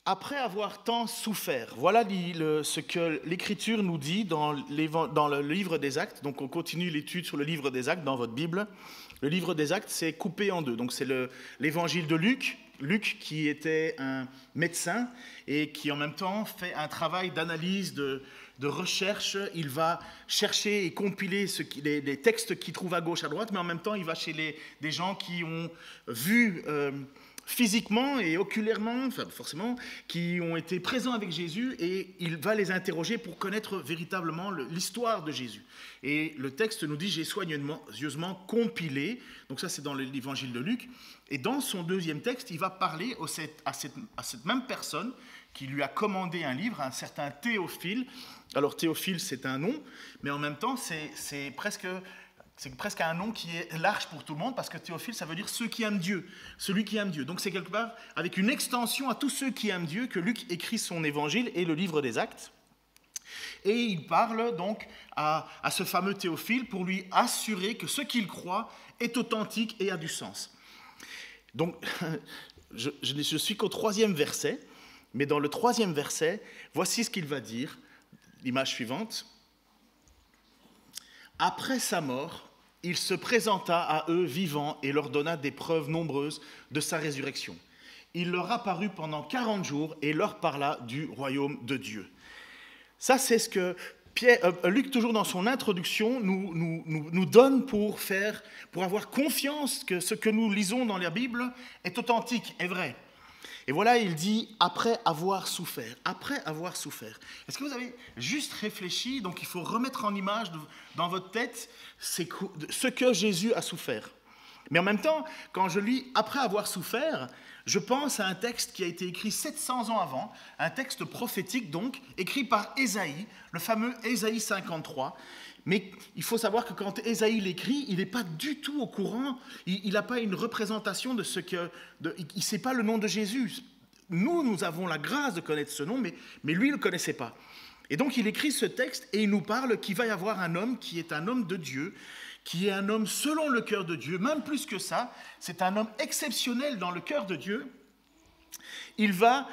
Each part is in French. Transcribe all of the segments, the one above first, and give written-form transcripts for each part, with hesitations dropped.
Après avoir tant souffert, voilà ce que l'Écriture nous dit dans le livre des Actes. Donc on continue l'étude sur le livre des Actes dans votre Bible. Le livre des Actes, c'est coupé en deux. Donc c'est l'évangile de Luc. Luc qui était un médecin et qui en même temps fait un travail d'analyse, de recherche. Il va chercher et compiler les textes qu'il trouve à gauche, à droite, mais en même temps il va chez des gens qui ont vu... physiquement et oculairement, enfin forcément, qui ont été présents avec Jésus, et il va les interroger pour connaître véritablement l'histoire de Jésus. Et le texte nous dit « J'ai soigneusement compilé », donc ça c'est dans l'évangile de Luc, et dans son deuxième texte, il va parler à cette même personne qui lui a commandé un livre, un certain Théophile. Alors Théophile c'est un nom, mais en même temps c'est presque un nom qui est large pour tout le monde, parce que Théophile, ça veut dire ceux qui aiment Dieu, celui qui aime Dieu. Donc c'est quelque part avec une extension à tous ceux qui aiment Dieu que Luc écrit son évangile et le livre des Actes. Et il parle donc à ce fameux Théophile pour lui assurer que ce qu'il croit est authentique et a du sens. Donc je suis qu'au 3e verset, mais dans le 3e verset, voici ce qu'il va dire, l'image suivante. Après sa mort, il se présenta à eux vivant et leur donna des preuves nombreuses de sa résurrection. Il leur apparut pendant 40 jours et leur parla du royaume de Dieu. Ça, c'est ce que Luc, toujours dans son introduction, nous donne pour avoir confiance que ce que nous lisons dans la Bible est authentique, est vrai. Et voilà, il dit « après avoir souffert ». Après avoir souffert. Est-ce que vous avez juste réfléchi? Donc il faut remettre en image dans votre tête ce que Jésus a souffert. Mais en même temps, quand je lis « après avoir souffert », je pense à un texte qui a été écrit 700 ans avant, un texte prophétique donc, écrit par Ésaïe, le fameux Ésaïe 53. Mais il faut savoir que quand Ésaïe l'écrit, il n'est pas du tout au courant, il n'a pas une représentation de ce que... il ne sait pas le nom de Jésus. Nous avons la grâce de connaître ce nom, mais lui, il ne le connaissait pas. Et donc il écrit ce texte et il nous parle qu'il va y avoir un homme qui est un homme de Dieu, qui est un homme selon le cœur de Dieu, même plus que ça, c'est un homme exceptionnel dans le cœur de Dieu. Il va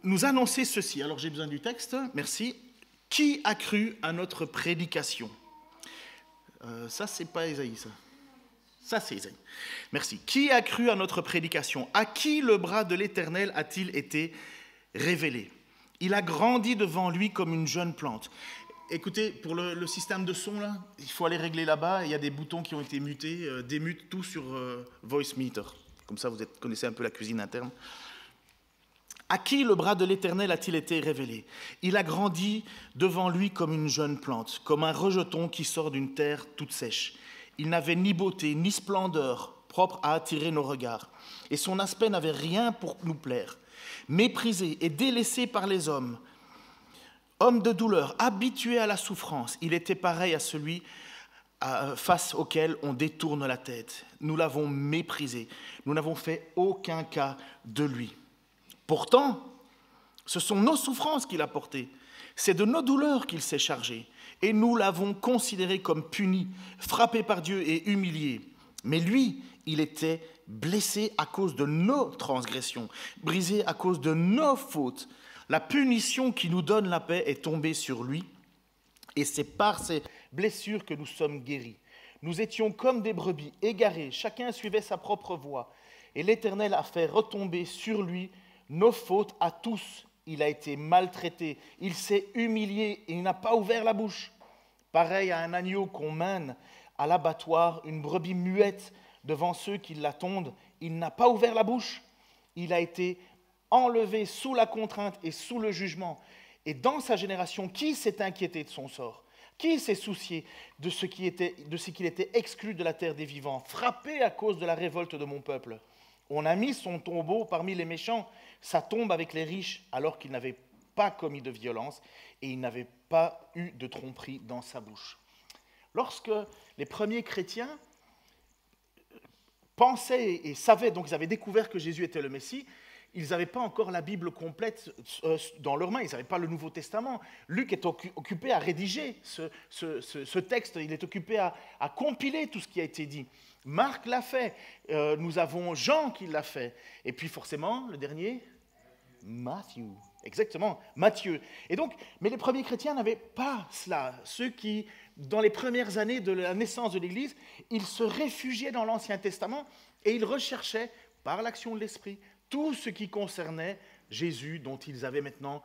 nous annoncer ceci. Alors j'ai besoin du texte, merci. Qui a cru à notre prédication? Ça, c'est pas Ésaïe, ça. Ça, c'est Ésaïe. Merci. Qui a cru à notre prédication? À qui le bras de l'Éternel a-t-il été révélé? Il a grandi devant lui comme une jeune plante. Écoutez, pour le système de son, là, il faut aller régler là-bas. Il y a des boutons qui ont été mutés. Démute tout sur Voice Meter. Comme ça, vous connaissez un peu la cuisine interne. À qui le bras de l'Éternel a-t-il été révélé? Il a grandi devant lui comme une jeune plante, comme un rejeton qui sort d'une terre toute sèche. Il n'avait ni beauté, ni splendeur propre à attirer nos regards, et son aspect n'avait rien pour nous plaire. Méprisé et délaissé par les hommes, homme de douleur, habitué à la souffrance, il était pareil à celui face auquel on détourne la tête. Nous l'avons méprisé, nous n'avons fait aucun cas de lui. Pourtant, ce sont nos souffrances qu'il a portées, c'est de nos douleurs qu'il s'est chargé, et nous l'avons considéré comme puni, frappé par Dieu et humilié. Mais lui, il était blessé à cause de nos transgressions, brisé à cause de nos fautes. La punition qui nous donne la paix est tombée sur lui, et c'est par ses blessures que nous sommes guéris. Nous étions comme des brebis égarées, chacun suivait sa propre voie, et l'Éternel a fait retomber sur lui nos fautes à tous. Il a été maltraité, il s'est humilié et il n'a pas ouvert la bouche. Pareil à un agneau qu'on mène à l'abattoir, une brebis muette devant ceux qui l'attendent, il n'a pas ouvert la bouche. Il a été enlevé sous la contrainte et sous le jugement. Et dans sa génération, qui s'est inquiété de son sort? Qui s'est soucié de ce qu'il était exclu de la terre des vivants, frappé à cause de la révolte de mon peuple? On a mis son tombeau parmi les méchants, sa tombe avec les riches, alors qu'il n'avait pas commis de violence et il n'avait pas eu de tromperie dans sa bouche. Lorsque les premiers chrétiens pensaient et savaient, donc ils avaient découvert que Jésus était le Messie, ils n'avaient pas encore la Bible complète dans leurs mains, ils n'avaient pas le Nouveau Testament. Luc est occupé à rédiger ce texte, il est occupé à compiler tout ce qui a été dit. Marc l'a fait, nous avons Jean qui l'a fait, et puis forcément, le dernier, Matthieu. Exactement, Matthieu. Et donc, mais les premiers chrétiens n'avaient pas cela. Ceux qui, dans les premières années de la naissance de l'Église, ils se réfugiaient dans l'Ancien Testament et ils recherchaient, par l'action de l'Esprit, tout ce qui concernait Jésus, dont ils avaient maintenant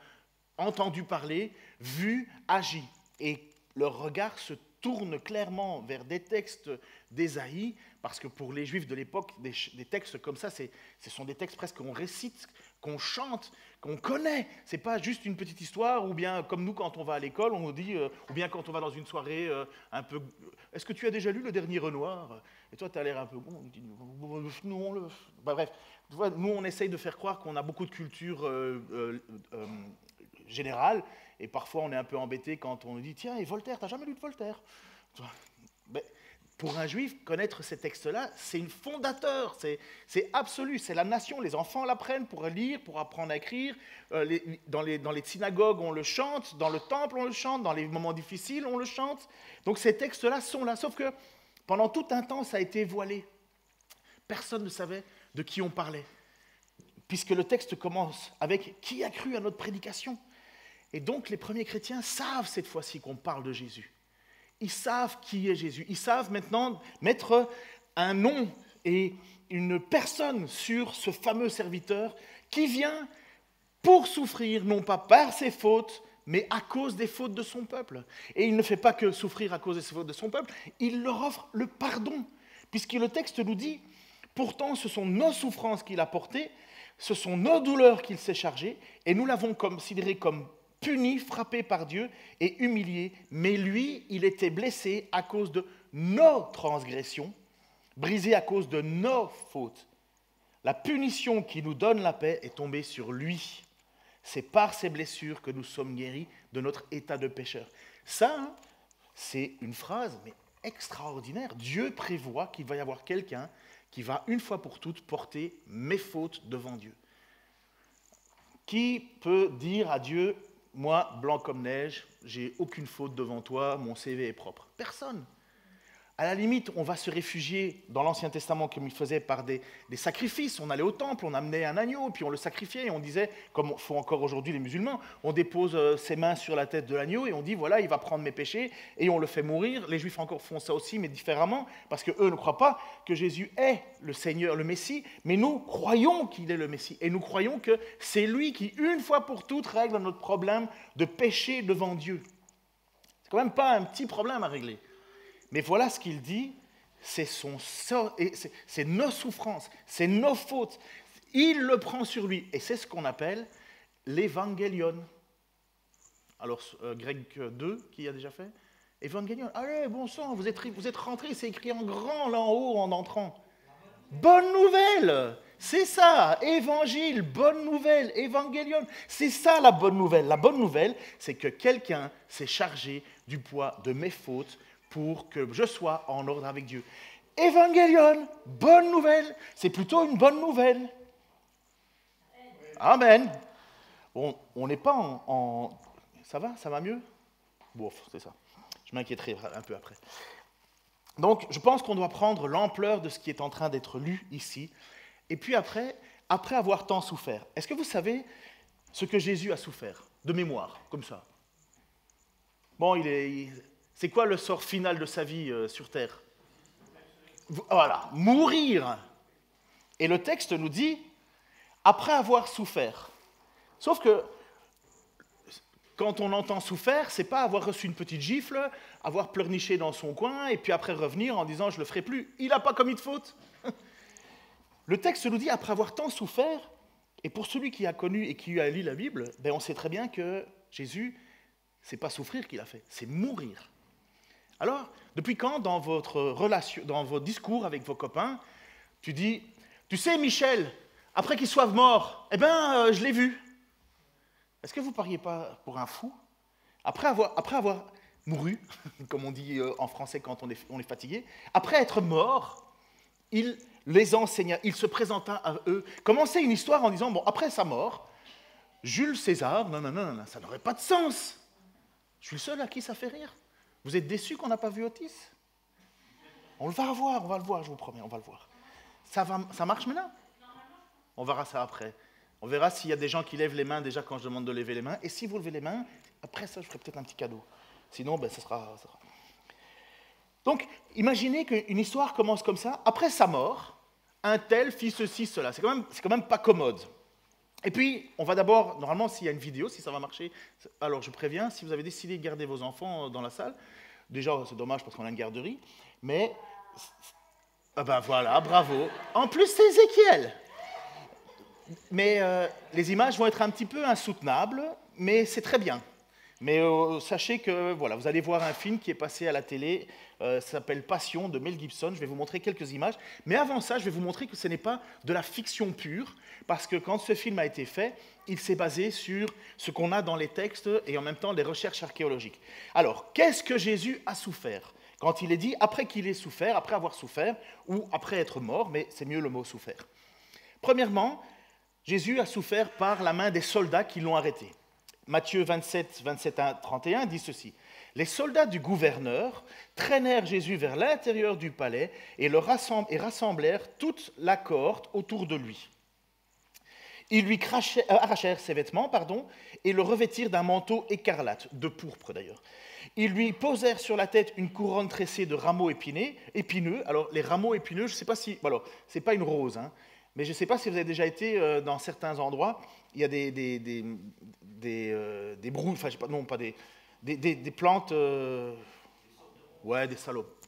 entendu parler, vu, agi. Et leur regard se tourne clairement vers des textes d'Ésaïe, parce que pour les Juifs de l'époque, des textes comme ça, ce sont des textes presque qu'on récite, qu'on chante, qu'on connaît. Ce n'est pas juste une petite histoire, ou bien comme nous quand on va à l'école, on nous dit, ou bien quand on va dans une soirée un peu... Est-ce que tu as déjà lu le dernier Renoir? Et toi, tu as l'air un peu... Non, bref, tu vois, nous, on essaye de faire croire qu'on a beaucoup de culture générale, et parfois on est un peu embêté quand on nous dit « Tiens, et Voltaire, tu n'as jamais lu de Voltaire ?» Mais pour un juif, connaître ces textes-là, c'est une fondateur, c'est absolu, c'est la nation. Les enfants l'apprennent pour lire, pour apprendre à écrire. Dans les synagogues, on le chante. Dans le temple, on le chante. Dans les moments difficiles, on le chante. Donc ces textes-là sont là. Sauf que pendant tout un temps, ça a été voilé. Personne ne savait de qui on parlait. Puisque le texte commence avec « Qui a cru à notre prédication ?» Et donc les premiers chrétiens savent cette fois-ci qu'on parle de Jésus. Ils savent qui est Jésus. Ils savent maintenant mettre un nom et une personne sur ce fameux serviteur qui vient pour souffrir, non pas par ses fautes, mais à cause des fautes de son peuple. Et il ne fait pas que souffrir à cause des fautes de son peuple, il leur offre le pardon. Puisque le texte nous dit, pourtant ce sont nos souffrances qu'il a portées, ce sont nos douleurs qu'il s'est chargées, et nous l'avons considéré comme puni, frappé par Dieu et humilié, mais lui, il était blessé à cause de nos transgressions, brisé à cause de nos fautes. La punition qui nous donne la paix est tombée sur lui. C'est par ses blessures que nous sommes guéris de notre état de pécheur. Ça, c'est une phrase mais extraordinaire. Dieu prévoit qu'il va y avoir quelqu'un qui va une fois pour toutes porter mes fautes devant Dieu. Qui peut dire à Dieu, moi, blanc comme neige, j'ai aucune faute devant toi, mon CV est propre? Personne. À la limite, on va se réfugier dans l'Ancien Testament comme il faisait par des sacrifices. On allait au temple, on amenait un agneau, puis on le sacrifiait, et on disait, comme font encore aujourd'hui les musulmans, on dépose ses mains sur la tête de l'agneau, et on dit, voilà, il va prendre mes péchés, et on le fait mourir. Les Juifs encore font ça aussi, mais différemment, parce qu'eux ne croient pas que Jésus est le Seigneur, le Messie, mais nous croyons qu'il est le Messie, et nous croyons que c'est lui qui, une fois pour toutes, règle notre problème de péché devant Dieu. C'est quand même pas un petit problème à régler. Mais voilà ce qu'il dit, c'est nos souffrances, c'est nos fautes. Il le prend sur lui. Et c'est ce qu'on appelle l'évangélion. Alors, Greg 2, qui a déjà fait? Évangélion. Allez, bon sang, vous êtes rentrés, c'est écrit en grand là en haut en entrant. Bonne nouvelle! C'est ça, évangile, bonne nouvelle, évangélion. C'est ça la bonne nouvelle. La bonne nouvelle, c'est que quelqu'un s'est chargé du poids de mes fautes pour que je sois en ordre avec Dieu. Évangélion, bonne nouvelle, c'est plutôt une bonne nouvelle. Amen. Bon, on n'est pas en... Ça va mieux? Bon, c'est ça. Je m'inquiéterai un peu après. Donc, je pense qu'on doit prendre l'ampleur de ce qui est en train d'être lu ici. Et puis après avoir tant souffert, est-ce que vous savez ce que Jésus a souffert? De mémoire, comme ça. Bon, c'est quoi le sort final de sa vie sur terre? Voilà, mourir. Et le texte nous dit, après avoir souffert. Sauf que, quand on entend souffert, c'est pas avoir reçu une petite gifle, avoir pleurniché dans son coin, et puis après revenir en disant « je le ferai plus ». Il n'a pas commis de faute. Le texte nous dit, après avoir tant souffert, et pour celui qui a connu et qui a lu la Bible, ben on sait très bien que Jésus, c'est pas souffrir qu'il a fait, c'est mourir. Alors, depuis quand dans votre relation, dans vos discours avec vos copains, tu dis, tu sais Michel, après qu'il soit mort, eh bien, je l'ai vu. Est-ce que vous ne pariez pas pour un fou? Après avoir mouru, comme on dit en français quand on est fatigué, après être mort, il les enseigna, il se présenta à eux, commençait une histoire en disant, bon, après sa mort, Jules César, non, ça n'aurait pas de sens. Je suis le seul à qui ça fait rire. Vous êtes déçus qu'on n'a pas vu Otis? On va le voir, je vous promets, on va le voir. Ça marche maintenant? On verra ça après. On verra s'il y a des gens qui lèvent les mains déjà quand je demande de lever les mains. Et si vous levez les mains, après ça, je ferai peut-être un petit cadeau. Sinon, ben, ça sera... Donc, imaginez qu'une histoire commence comme ça. Après sa mort, un tel fit ceci, cela. C'est quand même pas commode. Et puis, on va d'abord, normalement, s'il y a une vidéo, si ça va marcher, alors je préviens, si vous avez décidé de garder vos enfants dans la salle, déjà, c'est dommage parce qu'on a une garderie, mais... Ah ben voilà, bravo. En plus, c'est Ézéchiel. Mais les images vont être un petit peu insoutenables, mais c'est très bien. Mais sachez que voilà, vous allez voir un film qui est passé à la télé, ça s'appelle Passion de Mel Gibson. Je vais vous montrer quelques images. Mais avant ça, je vais vous montrer que ce n'est pas de la fiction pure, parce que quand ce film a été fait, il s'est basé sur ce qu'on a dans les textes et en même temps les recherches archéologiques. Alors, qu'est-ce que Jésus a souffert? Quand il est dit après qu'il ait souffert, après avoir souffert, ou après être mort, mais c'est mieux le mot souffert. Premièrement, Jésus a souffert par la main des soldats qui l'ont arrêté. Matthieu 27, 31 dit ceci. Les soldats du gouverneur traînèrent Jésus vers l'intérieur du palais et rassemblèrent toute la cohorte autour de lui. Ils lui arrachèrent ses vêtements, et le revêtirent d'un manteau écarlate, de pourpre d'ailleurs. Ils lui posèrent sur la tête une couronne tressée de rameaux épineux. Alors, les rameaux épineux, je ne sais pas si... Alors, ce n'est pas une rose, hein, mais je ne sais pas si vous avez déjà été dans certains endroits, il y a des brouilles, enfin, je sais pas, non, pas des plantes... ouais, des salopes,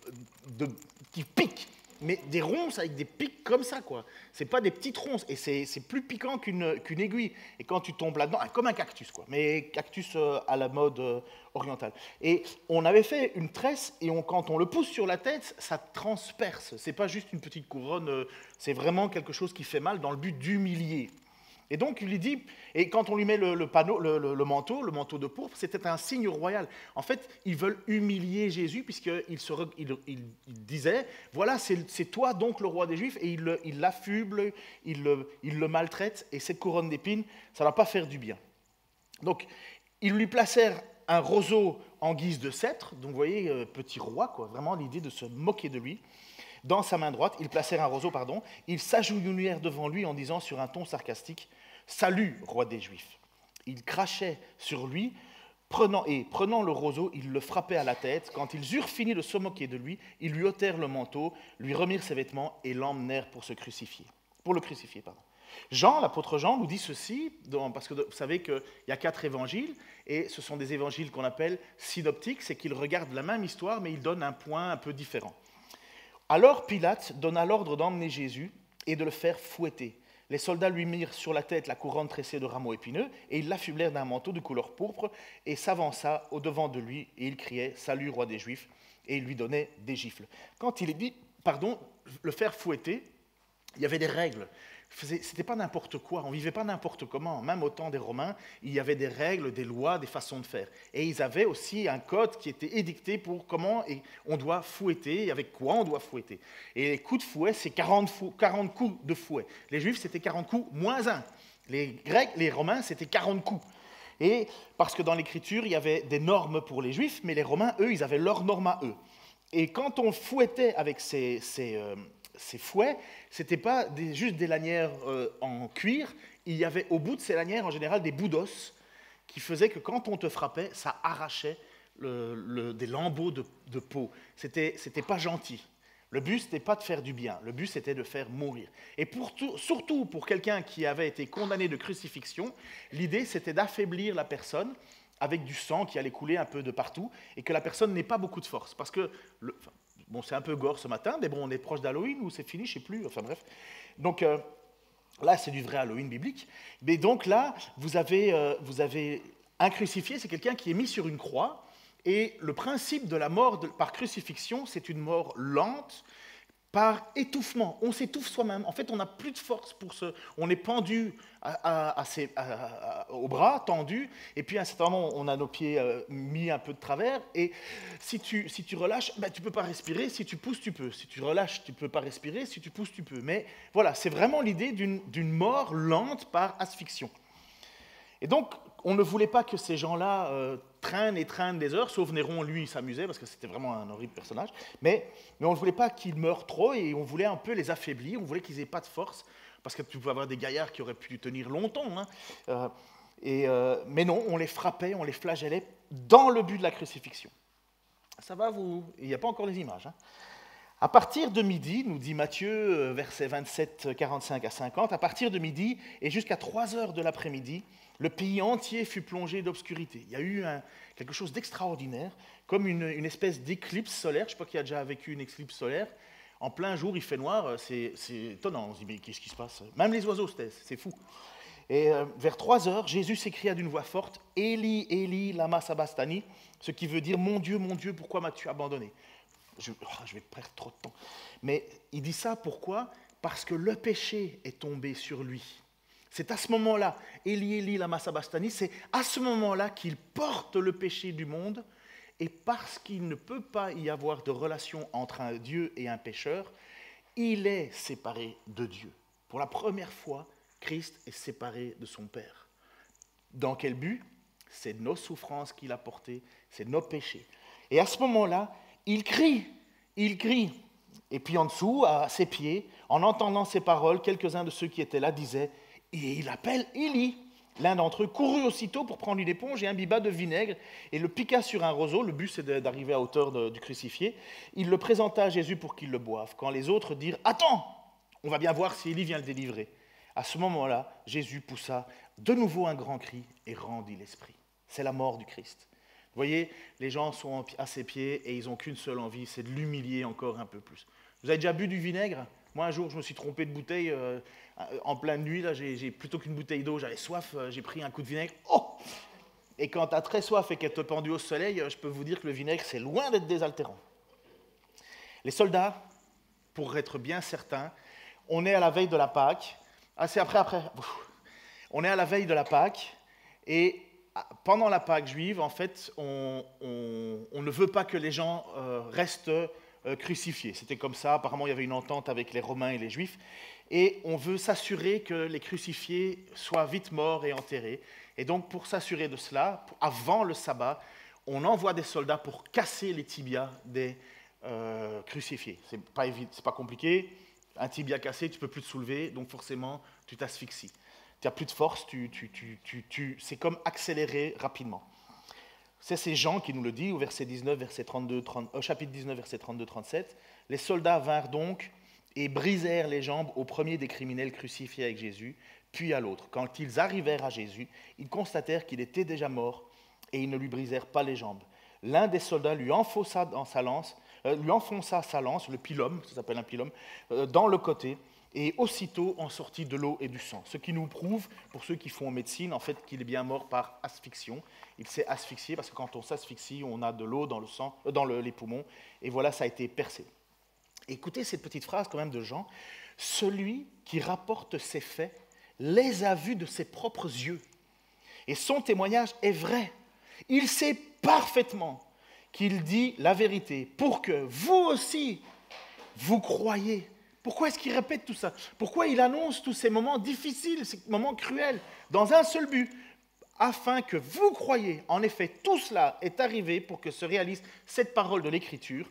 qui piquent. Mais des ronces avec des pics comme ça, quoi. C'est pas des petites ronces, et c'est plus piquant qu'une aiguille. Et quand tu tombes là-dedans, comme un cactus, quoi. Mais cactus à la mode orientale. Et on avait fait une tresse, et quand on le pousse sur la tête, ça transperce. C'est pas juste une petite couronne, c'est vraiment quelque chose qui fait mal dans le but d'humilier. Et donc, il lui dit, et quand on lui met le manteau de pourpre, c'était un signe royal. En fait, ils veulent humilier Jésus, puisqu'il disait, voilà, c'est toi donc le roi des Juifs, et il l'affuble, il le maltraite, et cette couronne d'épines, ça ne va pas faire du bien. Donc, ils lui placèrent un roseau en guise de sceptre, donc vous voyez, petit roi, quoi, vraiment l'idée de se moquer de lui. Dans sa main droite, ils placèrent un roseau, ils s'agenouillèrent devant lui en disant sur un ton sarcastique, « Salut, roi des Juifs !» Ils crachaient sur lui, prenant le roseau, ils le frappaient à la tête. Quand ils eurent fini de se moquer de lui, ils lui ôtèrent le manteau, lui remirent ses vêtements et l'emmenèrent pour le crucifier. Jean, l'apôtre Jean, nous dit ceci, parce que vous savez qu'il y a 4 évangiles, et ce sont des évangiles qu'on appelle synoptiques, c'est qu'ils regardent la même histoire, mais ils donnent un point un peu différent. Alors Pilate donna l'ordre d'emmener Jésus et de le faire fouetter. Les soldats lui mirent sur la tête la couronne tressée de rameaux épineux et ils l'affublèrent d'un manteau de couleur pourpre et s'avança au-devant de lui et il criait « Salut, roi des Juifs !» et il lui donnait des gifles. Quand il est dit, le faire fouetter, il y avait des règles. C'était pas n'importe quoi, on vivait pas n'importe comment. Même au temps des Romains, il y avait des règles, des lois, des façons de faire. Et ils avaient aussi un code qui était édicté pour comment on doit fouetter, et avec quoi on doit fouetter. Et les coups de fouet, c'est 40 coups de fouet. Les Juifs, c'était 40 coups moins 1. Les Grecs, les Romains, c'était 40 coups. Et parce que dans l'Écriture, il y avait des normes pour les Juifs, mais les Romains, eux, ils avaient leurs normes à eux. Et quand on fouettait avec ces fouets, ce n'était pas juste des lanières en cuir, il y avait au bout de ces lanières en général des bouts d'os qui faisaient que quand on te frappait, ça arrachait des lambeaux de peau. C'était pas gentil. Le but, ce n'était pas de faire du bien, le but, c'était de faire mourir. Et surtout pour quelqu'un qui avait été condamné de crucifixion, l'idée, c'était d'affaiblir la personne avec du sang qui allait couler un peu de partout et que la personne n'ait pas beaucoup de force. Parce que... Bon, c'est un peu gore ce matin, mais bon, on est proche d'Halloween ou c'est fini, je ne sais plus, enfin bref. Donc là, c'est du vrai Halloween biblique. Mais donc là, vous avez un crucifié, c'est quelqu'un qui est mis sur une croix, et le principe de la mort par crucifixion, c'est une mort lente, par étouffement. On s'étouffe soi-même. En fait, on n'a plus de force pour on est pendu au bras, tendu, et puis à un certain moment, on a nos pieds mis un peu de travers, et si tu relâches, ben, tu ne peux pas respirer, si tu pousses, tu peux. Si tu relâches, tu ne peux pas respirer, si tu pousses, tu peux. Mais voilà, c'est vraiment l'idée d'une mort lente par asphyxion. Et donc, on ne voulait pas que ces gens-là traînent des heures, sauf Néron, lui, il s'amusait, parce que c'était vraiment un horrible personnage, mais on ne voulait pas qu'ils meurent trop, et on voulait un peu les affaiblir, on voulait qu'ils n'aient pas de force, parce que tu pouvais avoir des gaillards qui auraient pu tenir longtemps. Hein. Mais non, on les frappait, on les flagellait dans le but de la crucifixion. Ça va, vous... Il n'y a pas encore les images. Hein. À partir de midi, nous dit Matthieu, versets 27, 45 à 50, à partir de midi et jusqu'à 3 heures de l'après-midi, le pays entier fut plongé d'obscurité. Il y a eu quelque chose d'extraordinaire, comme une espèce d'éclipse solaire. Je ne sais pas qui a déjà vécu une éclipse solaire. En plein jour, il fait noir, c'est étonnant. On se dit, mais qu'est-ce qui se passe? Même les oiseaux se taisent, c'est fou. Et vers 3 heures, Jésus s'écria d'une voix forte, « Eli, Eli, lama sabachthani », ce qui veut dire « Mon Dieu, pourquoi m'as-tu abandonné ?» Je vais perdre trop de temps. Mais il dit ça pourquoi? Parce que le péché est tombé sur lui. C'est à ce moment-là, Eli, Eli, lama sabachthani, c'est à ce moment-là qu'il porte le péché du monde, et parce qu'il ne peut pas y avoir de relation entre un Dieu et un pécheur, il est séparé de Dieu. Pour la première fois, Christ est séparé de son Père. Dans quel but? C'est nos souffrances qu'il a portées, c'est nos péchés. Et à ce moment-là, il crie. Et puis en dessous, à ses pieds, en entendant ces paroles, quelques-uns de ceux qui étaient là disaient, et il appelle Élie. L'un d'entre eux courut aussitôt pour prendre une éponge et un bibat de vinaigre et le piqua sur un roseau. Le but, c'est d'arriver à hauteur du crucifié. Il le présenta à Jésus pour qu'il le boive. Quand les autres dirent « Attends, on va bien voir si Élie vient le délivrer ». À ce moment-là, Jésus poussa de nouveau un grand cri et rendit l'esprit. C'est la mort du Christ. Vous voyez, les gens sont à ses pieds et ils n'ont qu'une seule envie, c'est de l'humilier encore un peu plus. Vous avez déjà bu du vinaigre? Moi, un jour, je me suis trompé de bouteille en pleine nuit. Là, plutôt qu'une bouteille d'eau, j'avais soif, j'ai pris un coup de vinaigre. Oh! Et quand tu as très soif et qu'elle te pendu au soleil, je peux vous dire que le vinaigre, c'est loin d'être désaltérant. Les soldats, pour être bien certains, on est à la veille de la Pâque. Ah, c'est après. On est à la veille de la Pâque et pendant la Pâque juive, en fait, on ne veut pas que les gens restent crucifiés. C'était comme ça. Apparemment, il y avait une entente avec les Romains et les Juifs. Et on veut s'assurer que les crucifiés soient vite morts et enterrés. Et donc, pour s'assurer de cela, avant le sabbat, on envoie des soldats pour casser les tibias des crucifiés. C'est pas compliqué. Un tibia cassé, tu ne peux plus te soulever, donc forcément, tu t'asphyxies. Tu n'as plus de force, c'est comme accélérer rapidement. C'est Jean qui nous le dit, au verset 19, verset 32, chapitre 19, verset 32-37. Les soldats vinrent donc et brisèrent les jambes au premier des criminels crucifiés avec Jésus, puis à l'autre. Quand ils arrivèrent à Jésus, ils constatèrent qu'il était déjà mort et ils ne lui brisèrent pas les jambes. L'un des soldats lui enfonça sa lance, le pilum, ça s'appelle un pilum, dans le côté, et aussitôt en sortit de l'eau et du sang. Ce qui nous prouve, pour ceux qui font en médecine, en fait, qu'il est bien mort par asphyxion. Il s'est asphyxié parce que quand on s'asphyxie, on a de l'eau dans le sang, les poumons, et voilà, ça a été percé. Écoutez cette petite phrase quand même de Jean. Celui qui rapporte ces faits les a vus de ses propres yeux. Et son témoignage est vrai. Il sait parfaitement qu'il dit la vérité pour que vous aussi, vous croyez. Pourquoi est-ce qu'il répète tout ça? Pourquoi il annonce tous ces moments difficiles, ces moments cruels, dans un seul but? Afin que vous croyiez. En effet, tout cela est arrivé pour que se réalise cette parole de l'Écriture.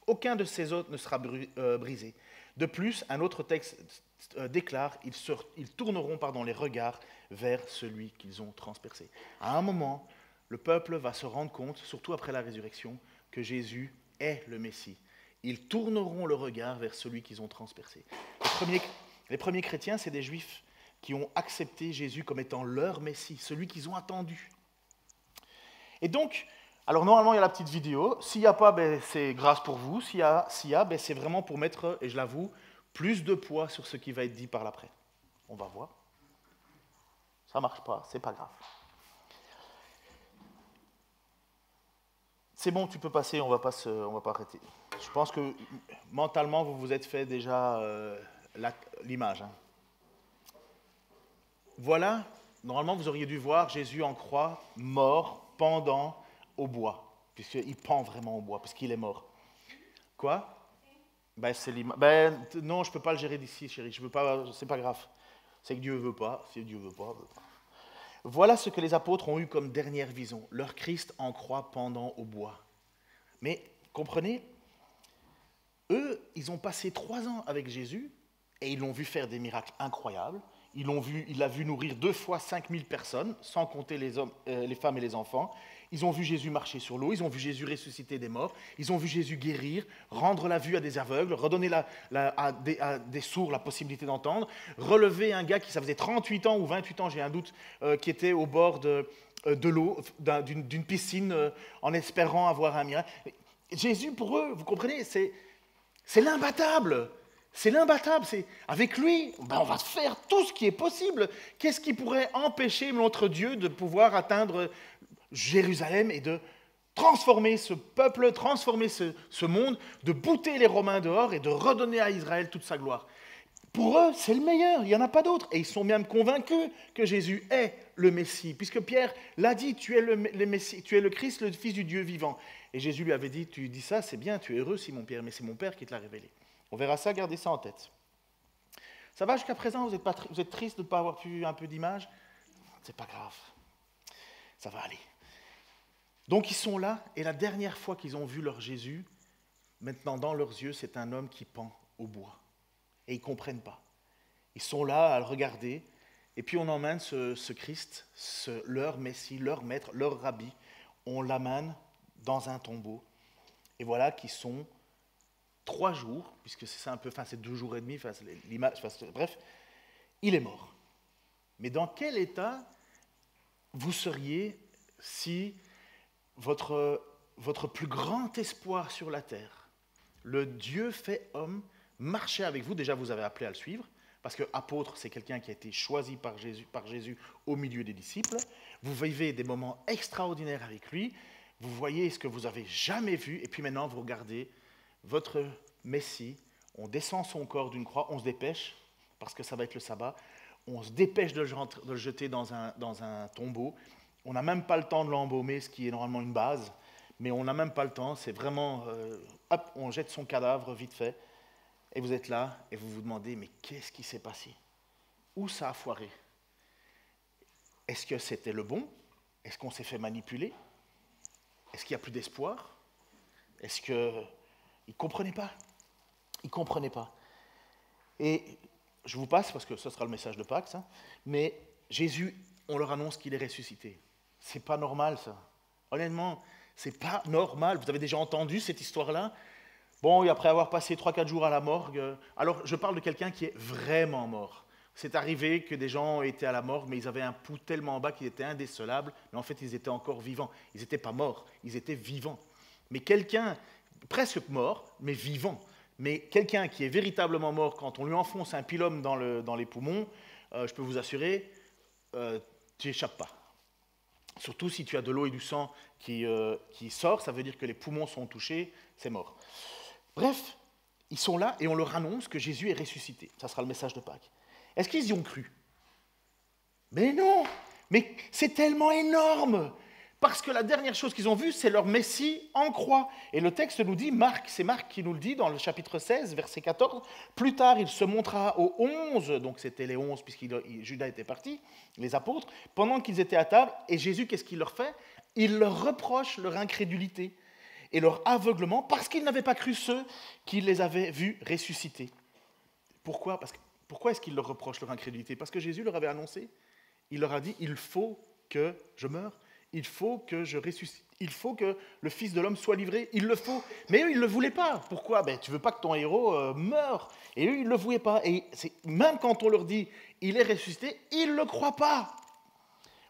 Aucun de ces autres ne sera brisé. De plus, un autre texte déclare, ils tourneront les regards vers celui qu'ils ont transpercé. À un moment, le peuple va se rendre compte, surtout après la résurrection, que Jésus est le Messie. Ils tourneront le regard vers celui qu'ils ont transpercé. Les premiers chrétiens, c'est des Juifs qui ont accepté Jésus comme étant leur Messie, celui qu'ils ont attendu. Et donc, alors normalement, il y a la petite vidéo. S'il n'y a pas, c'est grâce pour vous. S'il y a, c'est vraiment pour mettre, et je l'avoue, plus de poids sur ce qui va être dit par l'après. On va voir. Ça ne marche pas, c'est pas grave. C'est bon, tu peux passer, on va pas arrêter. Je pense que mentalement, vous vous êtes fait déjà l'image. Hein. Voilà, normalement, vous auriez dû voir Jésus en croix, mort, pendant au bois, puisqu'il pend vraiment au bois, parce qu'il est mort. Quoi? C'est l'image. Non, je ne peux pas le gérer d'ici, chérie, je veux pas, c'est pas grave. C'est que Dieu ne veut pas, si Dieu veut pas. Voilà ce que les apôtres ont eu comme dernière vision, leur Christ en croix pendant au bois. Mais, comprenez, eux, ils ont passé 3 ans avec Jésus, Et ils l'ont vu faire des miracles incroyables. Il a vu nourrir 2 fois 5000 personnes, sans compter les femmes et les enfants. Ils ont vu Jésus marcher sur l'eau, ils ont vu Jésus ressusciter des morts, ils ont vu Jésus guérir, rendre la vue à des aveugles, redonner à des sourds la possibilité d'entendre, relever un gars qui, ça faisait 38 ans ou 28 ans, j'ai un doute, qui était au bord de l'eau, d'une piscine, en espérant avoir un miracle. Jésus, pour eux, vous comprenez, c'est l'imbattable. C'est l'imbattable. Avec lui, on va faire tout ce qui est possible. Qu'est-ce qui pourrait empêcher notre Dieu de pouvoir atteindre Jérusalem et de transformer ce peuple, transformer ce monde, de bouter les Romains dehors et de redonner à Israël toute sa gloire? Pour eux, c'est le meilleur, il n'y en a pas d'autre. Et ils sont même convaincus que Jésus est le Messie, puisque Pierre l'a dit, tu es le Messie, tu es le Christ, le Fils du Dieu vivant. Et Jésus lui avait dit, tu dis ça, c'est bien, tu es heureux, Simon-Pierre, mais c'est mon Père qui te l'a révélé. On verra ça, gardez ça en tête. Ça va jusqu'à présent, vous êtes triste de ne pas avoir vu un peu d'image? C'est pas grave, ça va aller. Donc ils sont là, et la dernière fois qu'ils ont vu leur Jésus, maintenant dans leurs yeux, c'est un homme qui pend au bois. Et ils ne comprennent pas. Ils sont là à le regarder, et puis on emmène ce Christ, leur Messie, leur maître, leur rabbi, on l'amène dans un tombeau. Et voilà qu'ils sont 3 jours, puisque c'est ça un peu, c'est 2 jours et demi, l'image, bref, il est mort. Mais dans quel état vous seriez si votre plus grand espoir sur la terre, le Dieu fait homme, marchait avec vous? Déjà, vous avez appelé à le suivre, parce que apôtre, c'est quelqu'un qui a été choisi par Jésus au milieu des disciples. Vous vivez des moments extraordinaires avec lui, vous voyez ce que vous n'avez jamais vu, et puis maintenant, vous regardez votre Messie, on descend son corps d'une croix, on se dépêche, parce que ça va être le sabbat, on se dépêche de le jeter dans un tombeau. On n'a même pas le temps de l'embaumer, ce qui est normalement une base, mais on n'a même pas le temps, c'est vraiment, hop, on jette son cadavre vite fait, et vous êtes là, et vous vous demandez, mais qu'est-ce qui s'est passé? Où ça a foiré? Est-ce que c'était le bon? Est-ce qu'on s'est fait manipuler? Est-ce qu'il n'y a plus d'espoir? Est-ce que... Ils ne comprenaient pas. Ils ne comprenaient pas. Et je vous passe, parce que ce sera le message de Pâques, ça, mais Jésus, on leur annonce qu'il est ressuscité. C'est pas normal, ça. Honnêtement, c'est pas normal. Vous avez déjà entendu cette histoire-là? Bon, et après avoir passé 3-4 jours à la morgue, alors je parle de quelqu'un qui est vraiment mort. C'est arrivé que des gens étaient à la morgue, mais ils avaient un pouls tellement bas qu'ils étaient indécelables, mais en fait, ils étaient encore vivants. Ils n'étaient pas morts, ils étaient vivants. Mais quelqu'un, presque mort, mais vivant, mais quelqu'un qui est véritablement mort, quand on lui enfonce un pylône dans les poumons, je peux vous assurer, tu n'échappes pas. Surtout si tu as de l'eau et du sang qui sort, ça veut dire que les poumons sont touchés, c'est mort. Bref, ils sont là et on leur annonce que Jésus est ressuscité. Ça sera le message de Pâques. Est-ce qu'ils y ont cru? Mais non! Mais c'est tellement énorme! Parce que la dernière chose qu'ils ont vue, c'est leur Messie en croix. Et le texte nous dit, c'est Marc qui nous le dit dans le chapitre 16, verset 14, « Plus tard, il se montra aux 11, donc c'était les 11 puisque Judas était parti, les apôtres, pendant qu'ils étaient à table, et Jésus, qu'est-ce qu'il leur fait? Il leur reproche leur incrédulité et leur aveuglement parce qu'ils n'avaient pas cru ceux qui les avaient vus ressusciter. » Pourquoi? Pourquoi est-ce qu'il leur reproche leur incrédulité? Parce que Jésus leur avait annoncé, il leur a dit, « Il faut que je meure. Il faut que je ressuscite, il faut que le Fils de l'homme soit livré, il le faut. » Mais eux, ils ne le voulaient pas. Pourquoi? Tu ne veux pas que ton héros meure. Et eux, ils ne le voulaient pas. Et même quand on leur dit, il est ressuscité, ils ne le croient pas.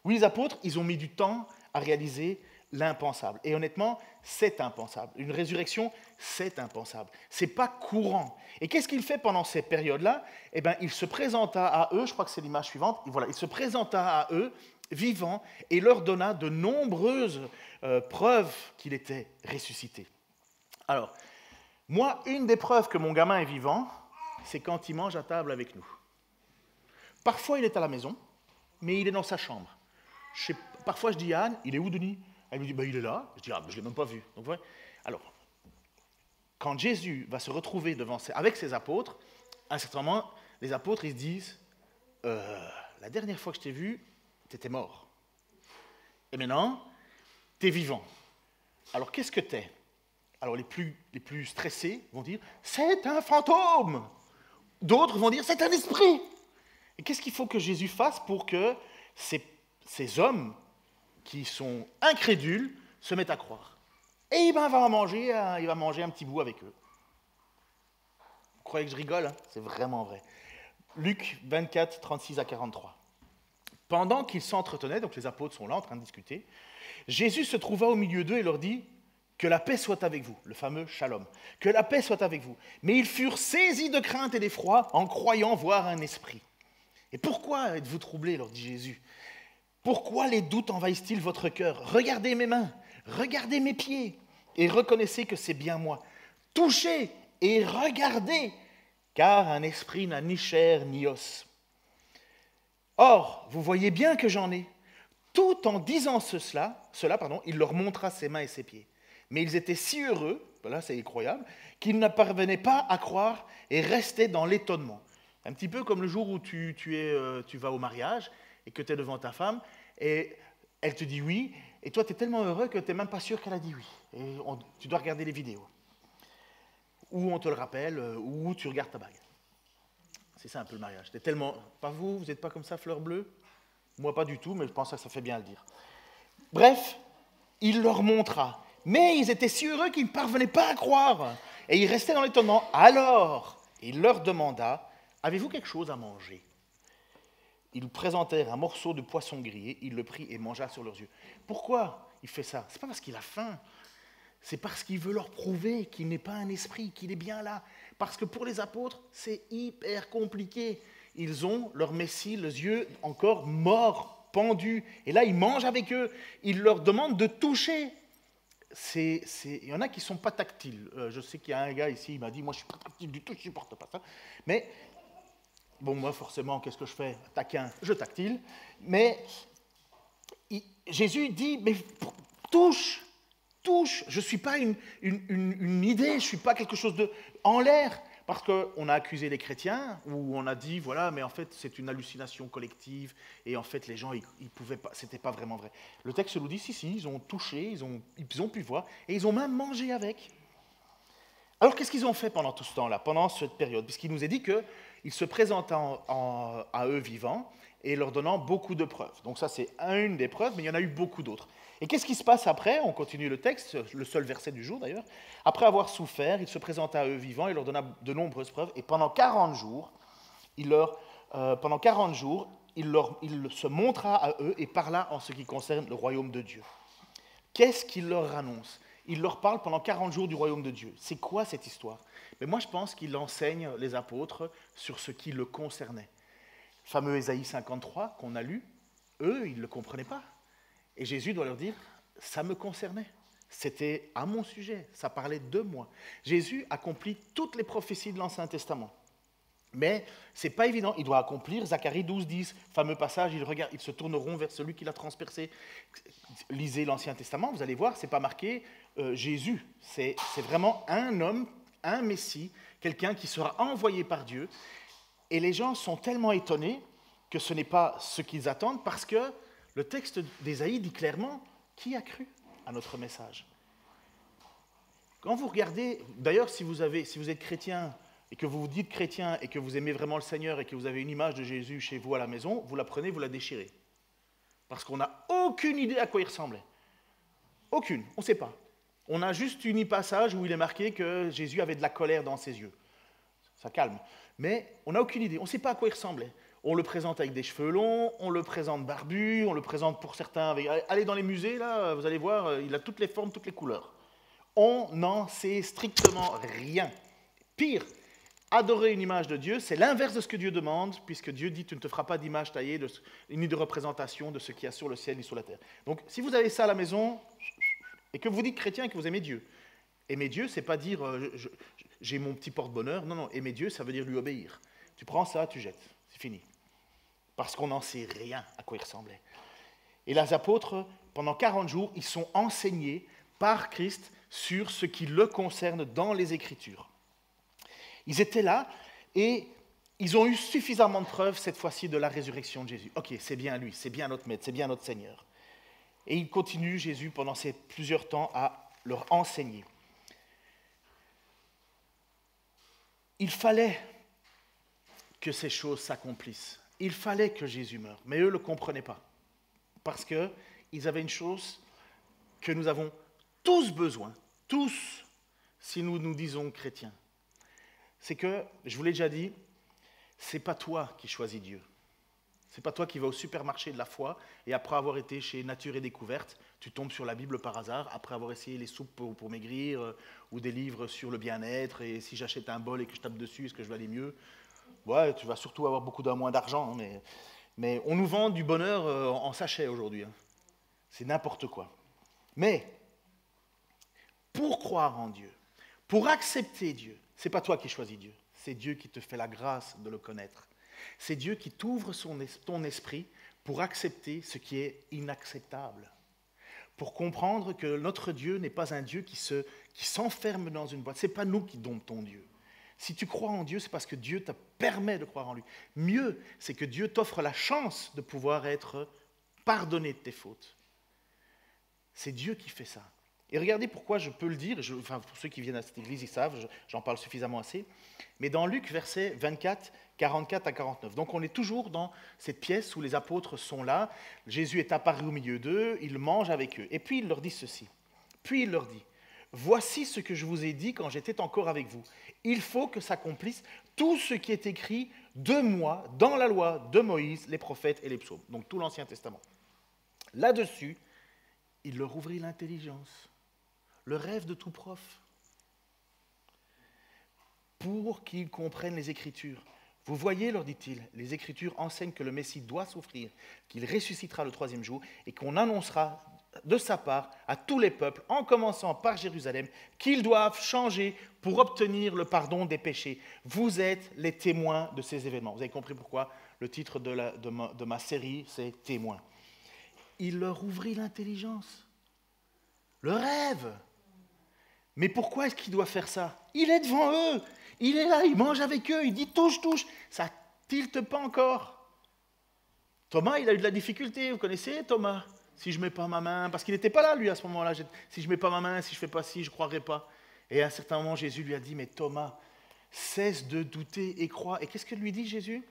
Oui, les apôtres, ils ont mis du temps à réaliser l'impensable. Et honnêtement, c'est impensable. Une résurrection, c'est impensable. Ce n'est pas courant. Et qu'est-ce qu'il fait pendant ces périodes-là? Il se présenta à eux, je crois que c'est l'image suivante, voilà, il se présenta à eux, vivant, et leur donna de nombreuses preuves qu'il était ressuscité. Alors, moi, une des preuves que mon gamin est vivant, c'est quand il mange à table avec nous. Parfois, il est à la maison, mais il est dans sa chambre. Parfois, je dis à Anne, il est où, Denis? Elle me dit, il est là. Je dis, je ne l'ai même pas vu. Donc, ouais. Alors, quand Jésus va se retrouver avec ses apôtres, à un certain moment, les apôtres, ils se disent, la dernière fois que je t'ai vu, tu étais mort. Et maintenant, tu es vivant. Alors, qu'est-ce que tu es? Alors, les plus stressés vont dire, c'est un fantôme. D'autres vont dire, c'est un esprit. Et qu'est-ce qu'il faut que Jésus fasse pour que ces hommes qui sont incrédules se mettent à croire? Et ben, il va manger un petit bout avec eux. Vous croyez que je rigole, hein? C'est vraiment vrai. Luc 24, 36 à 43. Pendant qu'ils s'entretenaient, donc les apôtres sont là en train de discuter, Jésus se trouva au milieu d'eux et leur dit « Que la paix soit avec vous », le fameux shalom, « Que la paix soit avec vous ». Mais ils furent saisis de crainte et d'effroi en croyant voir un esprit. « Et pourquoi êtes-vous troublés ?» leur dit Jésus. « Pourquoi les doutes envahissent-ils votre cœur? Regardez mes mains, regardez mes pieds, et reconnaissez que c'est bien moi. Touchez et regardez, car un esprit n'a ni chair ni os. Or, vous voyez bien que j'en ai. » Tout en disant cela, il leur montra ses mains et ses pieds. Mais ils étaient si heureux, voilà, c'est incroyable, qu'ils ne parvenaient pas à croire et restaient dans l'étonnement. Un petit peu comme le jour où tu vas au mariage et que tu es devant ta femme et elle te dit oui, et toi tu es tellement heureux que tu n'es même pas sûr qu'elle a dit oui. Et tu dois regarder les vidéos. Ou on te le rappelle, ou tu regardes ta bague. C'est ça un peu le mariage. T'es tellement... Pas vous n'êtes pas comme ça, fleur bleue? Moi, pas du tout, mais je pense que ça fait bien à le dire. Bref, il leur montra. Mais ils étaient si heureux qu'ils ne parvenaient pas à croire. Et ils restaient dans l'étonnement. Alors, il leur demanda, « Avez-vous quelque chose à manger ?» Ils présentèrent un morceau de poisson grillé. Il le prit et mangea sur leurs yeux. Pourquoi il fait ça? Ce n'est pas parce qu'il a faim. C'est parce qu'il veut leur prouver qu'il n'est pas un esprit, qu'il est bien là. Parce que pour les apôtres, c'est hyper compliqué. Ils ont leur Messie, les yeux encore morts, pendus. Et là, ils mangent avec eux. Ils leur demandent de toucher. Il y en a qui ne sont pas tactiles. Je sais qu'il y a un gars ici, il m'a dit, moi je ne suis pas tactile du tout, je ne supporte pas ça. Mais, bon, moi forcément, qu'est-ce que je fais? Taquin, je tactile. Mais Jésus dit, mais touche. Je ne suis pas une idée, je ne suis pas quelque chose en l'air. Parce qu'on a accusé les chrétiens, ou on a dit, voilà, mais en fait, c'est une hallucination collective, et en fait, les gens, ils pouvaient pas, c'était pas vraiment vrai. Le texte nous dit, si, ils ont touché, ils ont pu voir, et ils ont même mangé avec. Alors, qu'est-ce qu'ils ont fait pendant tout ce temps-là, pendant cette période? Puisqu'il nous est dit qu'il se présente à eux vivants, et leur donnant beaucoup de preuves. Donc ça, c'est une des preuves, mais il y en a eu beaucoup d'autres. Et qu'est-ce qui se passe après? On continue le texte, le seul verset du jour d'ailleurs. Après avoir souffert, il se présenta à eux vivants et leur donna de nombreuses preuves. Et pendant 40 jours, il se montra à eux et parla en ce qui concerne le royaume de Dieu. Qu'est-ce qu'il leur annonce? Il leur parle pendant 40 jours du royaume de Dieu. C'est quoi cette histoire? Mais moi, je pense qu'il enseigne les apôtres sur ce qui le concernait. Le fameux Ésaïe 53 qu'on a lu, eux, ils ne le comprenaient pas. Et Jésus doit leur dire, ça me concernait, c'était à mon sujet, ça parlait de moi. Jésus accomplit toutes les prophéties de l'Ancien Testament. Mais ce n'est pas évident, il doit accomplir Zacharie 12, 10, fameux passage, ils se tourneront vers celui qui l'a transpercé. Lisez l'Ancien Testament, vous allez voir, ce n'est pas marqué Jésus, c'est vraiment un homme, un Messie, quelqu'un qui sera envoyé par Dieu. Et les gens sont tellement étonnés que ce n'est pas ce qu'ils attendent, parce que le texte d'Ésaïe dit clairement qui a cru à notre message. Quand vous regardez, d'ailleurs, si vous êtes chrétien et que vous vous dites chrétien et que vous aimez vraiment le Seigneur et que vous avez une image de Jésus chez vous à la maison, vous la prenez, vous la déchirez. Parce qu'on n'a aucune idée à quoi il ressemblait. Aucune, on ne sait pas. On a juste un passage où il est marqué que Jésus avait de la colère dans ses yeux. Ça calme. Mais on n'a aucune idée, on ne sait pas à quoi il ressemblait. On le présente avec des cheveux longs, on le présente barbu, on le présente pour certains avec... Allez dans les musées, là, vous allez voir, il a toutes les formes, toutes les couleurs. On n'en sait strictement rien. Pire, adorer une image de Dieu, c'est l'inverse de ce que Dieu demande, puisque Dieu dit, tu ne te feras pas d'image taillée, ni de représentation de ce qu'il y a sur le ciel ni sur la terre. Donc, si vous avez ça à la maison, et que vous dites chrétien et que vous aimez Dieu, aimer Dieu, c'est pas dire, j'ai mon petit porte-bonheur, non, aimer Dieu, ça veut dire lui obéir. Tu prends ça, tu jettes. C'est fini. Parce qu'on n'en sait rien à quoi il ressemblait. Et les apôtres, pendant 40 jours, ils sont enseignés par Christ sur ce qui le concerne dans les Écritures. Ils étaient là et ils ont eu suffisamment de preuves cette fois-ci de la résurrection de Jésus. Ok, c'est bien lui, c'est bien notre maître, c'est bien notre Seigneur. Et il continue, Jésus, pendant ces plusieurs temps, à leur enseigner. Il fallait que ces choses s'accomplissent. Il fallait que Jésus meure, mais eux ne le comprenaient pas. Parce qu'ils avaient une chose que nous avons tous besoin, tous, si nous nous disons chrétiens. C'est que, je vous l'ai déjà dit, ce n'est pas toi qui choisis Dieu. Ce n'est pas toi qui vas au supermarché de la foi et après avoir été chez Nature et Découverte, tu tombes sur la Bible par hasard, après avoir essayé les soupes pour maigrir ou des livres sur le bien-être et si j'achète un bol et que je tape dessus, est-ce que je vais aller mieux? Ouais, tu vas surtout avoir beaucoup moins d'argent, hein, mais on nous vend du bonheur en sachet aujourd'hui. Hein. C'est n'importe quoi. Mais pour croire en Dieu, pour accepter Dieu, ce n'est pas toi qui choisis Dieu, c'est Dieu qui te fait la grâce de le connaître. C'est Dieu qui t'ouvre ton esprit pour accepter ce qui est inacceptable. Pour comprendre que notre Dieu n'est pas un Dieu qui s'enferme dans une boîte. Ce n'est pas nous qui domptons Dieu. Si tu crois en Dieu, c'est parce que Dieu te permet de croire en lui. Mieux, c'est que Dieu t'offre la chance de pouvoir être pardonné de tes fautes. C'est Dieu qui fait ça. Et regardez pourquoi je peux le dire, pour ceux qui viennent à cette église, ils savent, j'en parle suffisamment assez. Mais dans Luc, versets 24, 44 à 49. Donc on est toujours dans cette pièce où les apôtres sont là. Jésus est apparu au milieu d'eux, il mange avec eux. Et puis il leur dit ceci. Puis il leur dit, voici ce que je vous ai dit quand j'étais encore avec vous. Il faut que s'accomplisse tout ce qui est écrit de moi dans la loi de Moïse, les prophètes et les psaumes. Donc tout l'Ancien Testament. Là-dessus, il leur ouvrit l'intelligence, le rêve de tout prof, pour qu'ils comprennent les Écritures. Vous voyez, leur dit-il, les Écritures enseignent que le Messie doit souffrir, qu'il ressuscitera le troisième jour et qu'on annoncera de sa part à tous les peuples, en commençant par Jérusalem, qu'ils doivent changer pour obtenir le pardon des péchés. Vous êtes les témoins de ces événements. Vous avez compris pourquoi le titre de ma série, c'est « Témoins ». Il leur ouvrit l'intelligence, le rêve. Mais pourquoi est-ce qu'il doit faire ça? Il est devant eux, il est là, il mange avec eux, il dit touche, touche. Ça tilte pas encore. Thomas, il a eu de la difficulté, vous connaissez Thomas? Si je ne mets pas ma main, parce qu'il n'était pas là lui à ce moment-là, si je ne mets pas ma main, si je ne fais pas ci, je ne croirai pas. Et à un certain moment, Jésus lui a dit, mais Thomas, cesse de douter et crois. Et qu'est-ce que lui dit Jésus?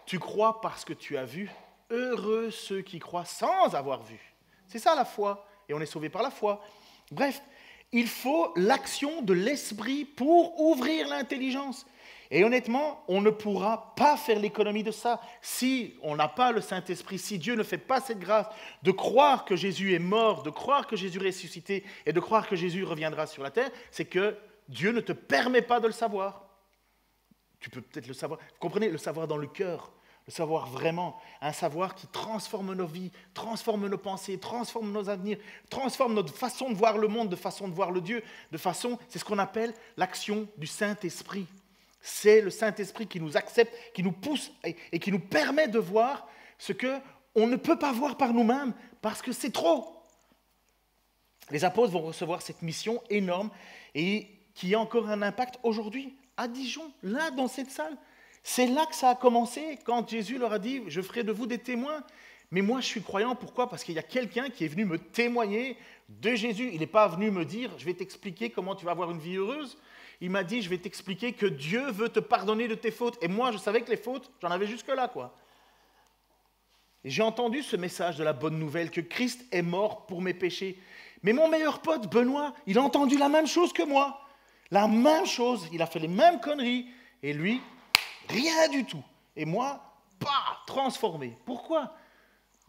Tu crois parce que tu as vu, heureux ceux qui croient sans avoir vu. C'est ça la foi, et on est sauvé par la foi. Bref, il faut l'action de l'esprit pour ouvrir l'intelligence. Et honnêtement, on ne pourra pas faire l'économie de ça. Si on n'a pas le Saint-Esprit, si Dieu ne fait pas cette grâce de croire que Jésus est mort, de croire que Jésus est ressuscité et de croire que Jésus reviendra sur la terre, c'est que Dieu ne te permet pas de le savoir. Tu peux peut-être le savoir. Vous comprenez, le savoir dans le cœur. Le savoir vraiment, un savoir qui transforme nos vies, transforme nos pensées, transforme nos avenirs, transforme notre façon de voir le monde, de façon de voir le Dieu, c'est ce qu'on appelle l'action du Saint-Esprit. C'est le Saint-Esprit qui nous accepte, qui nous pousse et qui nous permet de voir ce qu'on ne peut pas voir par nous-mêmes parce que c'est trop. Les apôtres vont recevoir cette mission énorme et qui a encore un impact aujourd'hui à Dijon, là dans cette salle. C'est là que ça a commencé, quand Jésus leur a dit « Je ferai de vous des témoins ». Mais moi, je suis croyant, pourquoi? Parce qu'il y a quelqu'un qui est venu me témoigner de Jésus. Il n'est pas venu me dire « Je vais t'expliquer comment tu vas avoir une vie heureuse ». Il m'a dit « Je vais t'expliquer que Dieu veut te pardonner de tes fautes ». Et moi, je savais que les fautes, j'en avais jusque-là, quoi. Et j'ai entendu ce message de la bonne nouvelle, que Christ est mort pour mes péchés. Mais mon meilleur pote, Benoît, il a entendu la même chose que moi. La même chose, il a fait les mêmes conneries. Et lui... rien du tout. Et moi, transformé. Pourquoi?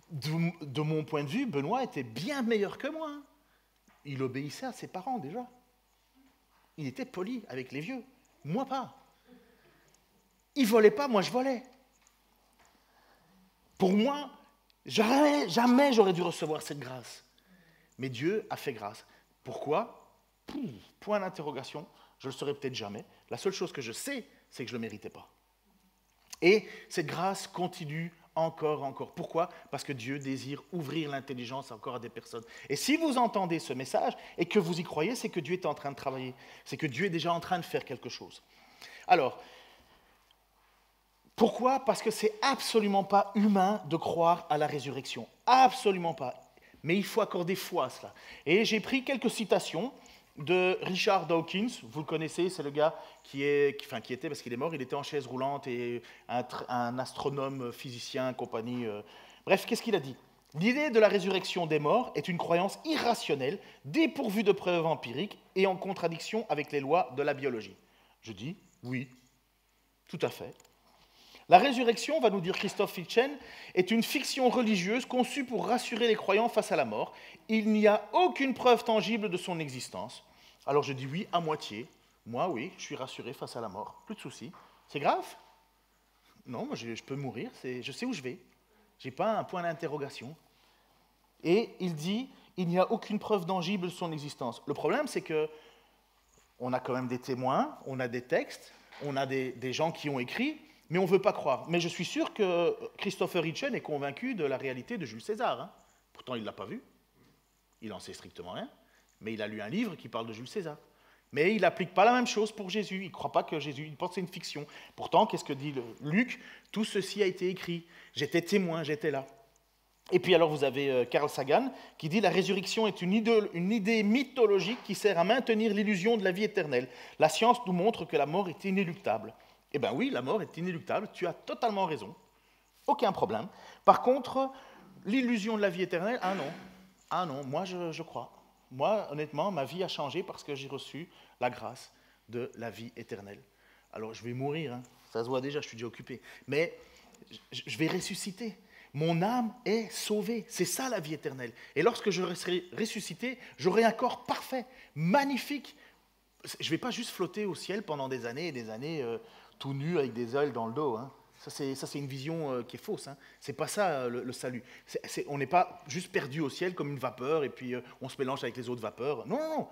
De mon point de vue, Benoît était bien meilleur que moi. Il obéissait à ses parents déjà. Il était poli avec les vieux. Moi pas. Il volait pas, moi je volais. Pour moi, jamais j'aurais dû recevoir cette grâce. Mais Dieu a fait grâce. Pourquoi? Point d'interrogation. Je ne le saurais peut-être jamais. La seule chose que je sais, c'est que je ne le méritais pas. Et cette grâce continue encore. Pourquoi? Parce que Dieu désire ouvrir l'intelligence encore à des personnes. Et si vous entendez ce message et que vous y croyez, c'est que Dieu est en train de travailler. C'est que Dieu est déjà en train de faire quelque chose. Alors, pourquoi? Parce que c'est absolument pas humain de croire à la résurrection. Absolument pas. Mais il faut accorder foi à cela. Et j'ai pris quelques citations de Richard Dawkins. Vous le connaissez, c'est le gars qui était, parce qu'il est mort, il était en chaise roulante et un astronome, physicien, compagnie. Bref, qu'est-ce qu'il a dit? L'idée de la résurrection des morts est une croyance irrationnelle, dépourvue de preuves empiriques et en contradiction avec les lois de la biologie. Je dis oui, tout à fait. La résurrection, va nous dire Christophe Hitchens, est une fiction religieuse conçue pour rassurer les croyants face à la mort. Il n'y a aucune preuve tangible de son existence. Alors je dis oui à moitié. Moi, oui, je suis rassuré face à la mort. Plus de soucis. C'est grave? Non, moi je peux mourir, je sais où je vais. Je n'ai pas un point d'interrogation. Et il dit, il n'y a aucune preuve tangible de son existence. Le problème, c'est que on a quand même des témoins, on a des textes, on a des gens qui ont écrit, mais on ne veut pas croire. Mais je suis sûr que Christopher Hitchens est convaincu de la réalité de Jules César. Hein. Pourtant, il ne l'a pas vu. Il n'en sait strictement rien. Mais il a lu un livre qui parle de Jules César. Mais il n'applique pas la même chose pour Jésus. Il ne croit pas que Jésus, il pense que c'est une fiction. Pourtant, qu'est-ce que dit Luc? Tout ceci a été écrit. J'étais témoin, j'étais là. Et puis alors vous avez Carl Sagan qui dit « La résurrection est une idée mythologique qui sert à maintenir l'illusion de la vie éternelle. La science nous montre que la mort est inéluctable. » Eh bien oui, la mort est inéluctable, tu as totalement raison. Aucun problème. Par contre, l'illusion de la vie éternelle, ah non, moi je crois. Moi, honnêtement, ma vie a changé parce que j'ai reçu la grâce de la vie éternelle. Alors je vais mourir, hein. Ça se voit déjà, je suis déjà occupé. Mais je vais ressusciter. Mon âme est sauvée. C'est ça la vie éternelle. Et lorsque je serai ressuscité, j'aurai un corps parfait, magnifique. Je ne vais pas juste flotter au ciel pendant des années et des années tout nu avec des ailes dans le dos. Hein. Ça, c'est une vision qui est fausse. Hein. Ce n'est pas ça le salut. On n'est pas juste perdu au ciel comme une vapeur et puis on se mélange avec les autres vapeurs. Non, non, non.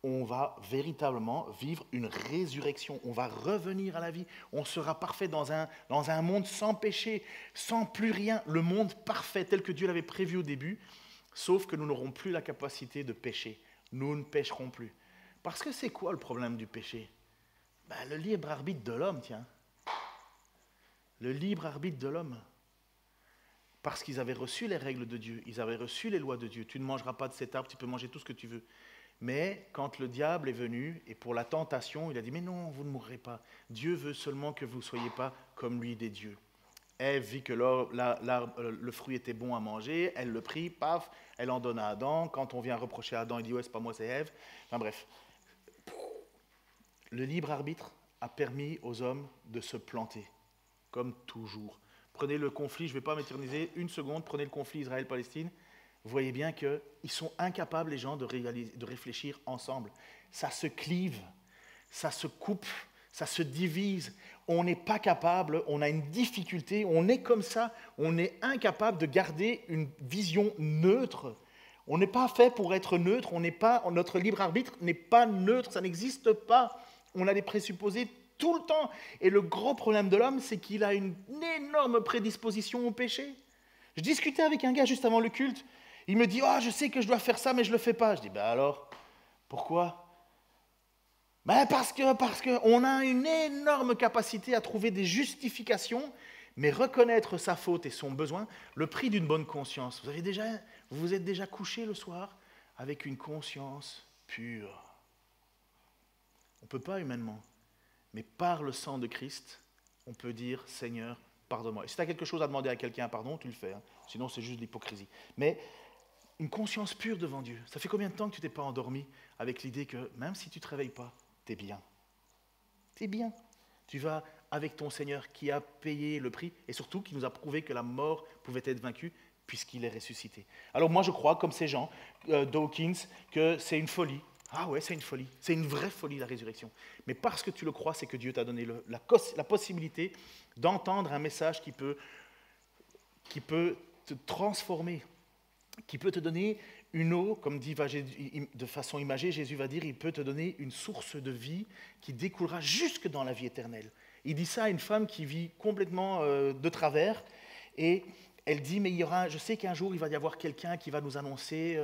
On va véritablement vivre une résurrection. On va revenir à la vie. On sera parfait dans un monde sans péché, sans plus rien. Le monde parfait tel que Dieu l'avait prévu au début, sauf que nous n'aurons plus la capacité de pécher. Nous ne pécherons plus. Parce que c'est quoi le problème du péché? Le libre arbitre de l'homme, tiens. Le libre arbitre de l'homme. Parce qu'ils avaient reçu les règles de Dieu, ils avaient reçu les lois de Dieu. Tu ne mangeras pas de cet arbre, tu peux manger tout ce que tu veux. Mais quand le diable est venu, et pour la tentation, il a dit, mais non, vous ne mourrez pas. Dieu veut seulement que vous ne soyez pas comme lui des dieux. Ève vit que le fruit était bon à manger, elle le prit, paf, elle en donne à Adam. Quand on vient reprocher à Adam, il dit, ouais, c'est pas moi, c'est Ève. Enfin bref. Le libre arbitre a permis aux hommes de se planter, comme toujours. Prenez le conflit, je ne vais pas m'éterniser, une seconde, prenez le conflit Israël-Palestine. Vous voyez bien qu'ils sont incapables, les gens, de réfléchir ensemble. Ça se clive, ça se coupe, ça se divise. On n'est pas capable, on a une difficulté, on est comme ça, on est incapable de garder une vision neutre. On n'est pas fait pour être neutre, notre libre arbitre n'est pas neutre, ça n'existe pas. On a des présupposés tout le temps. Et le gros problème de l'homme, c'est qu'il a une énorme prédisposition au péché. Je discutais avec un gars juste avant le culte. Il me dit, je sais que je dois faire ça, mais je ne le fais pas. Je dis, alors, pourquoi? Parce qu'on a une énorme capacité à trouver des justifications, mais reconnaître sa faute et son besoin, le prix d'une bonne conscience. Vous vous êtes déjà couché le soir avec une conscience pure. On ne peut pas humainement, mais par le sang de Christ, on peut dire, Seigneur, pardonne-moi. Et si tu as quelque chose à demander à quelqu'un pardon, tu le fais. Hein. Sinon, c'est juste de l'hypocrisie. Mais une conscience pure devant Dieu. Ça fait combien de temps que tu t'es pas endormi avec l'idée que même si tu ne te réveilles pas, tu es bien. Tu es bien. Tu vas avec ton Seigneur qui a payé le prix et surtout qui nous a prouvé que la mort pouvait être vaincue puisqu'il est ressuscité. Alors moi je crois, comme ces gens, Dawkins, que c'est une folie. Ah ouais, c'est une folie. C'est une vraie folie la résurrection. Mais parce que tu le crois, c'est que Dieu t'a donné la possibilité d'entendre un message qui peut te transformer, qui peut te donner une eau, comme dit de façon imagée, Jésus va dire, il peut te donner une source de vie qui découlera jusque dans la vie éternelle. Il dit ça à une femme qui vit complètement de travers, et elle dit, mais je sais qu'un jour, il va y avoir quelqu'un qui va nous annoncer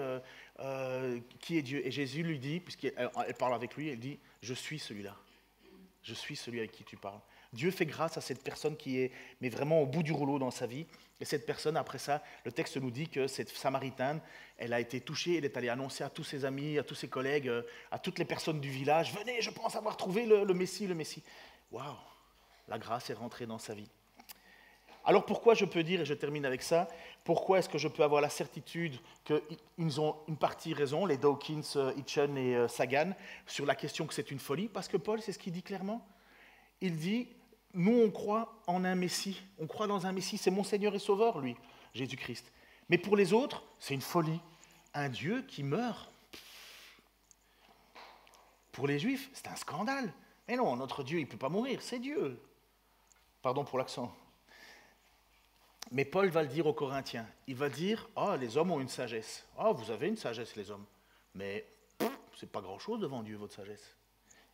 qui est Dieu. Et Jésus lui dit, puisqu'elle parle avec lui, elle dit, je suis celui-là. Je suis celui avec qui tu parles. Dieu fait grâce à cette personne qui est mais vraiment au bout du rouleau dans sa vie. Et cette personne, après ça, le texte nous dit que cette Samaritaine, elle a été touchée, elle est allée annoncer à tous ses amis, à tous ses collègues, à toutes les personnes du village, venez, je pense avoir trouvé le Messie, le Messie. Waouh, la grâce est rentrée dans sa vie. Alors pourquoi je peux dire, et je termine avec ça, pourquoi est-ce que je peux avoir la certitude qu'ils ont une partie raison, les Dawkins, Hitchen et Sagan, sur la question que c'est une folie? Parce que Paul, c'est ce qu'il dit clairement. Il dit, nous on croit en un Messie, on croit dans un Messie, c'est mon Seigneur et Sauveur, lui, Jésus-Christ. Mais pour les autres, c'est une folie. Un Dieu qui meurt. Pour les Juifs, c'est un scandale. Mais non, notre Dieu, il ne peut pas mourir, c'est Dieu. Pardon pour l'accent. Mais Paul va le dire aux Corinthiens. Il va dire, les hommes ont une sagesse. Vous avez une sagesse, les hommes. Mais c'est pas grand-chose devant Dieu, votre sagesse.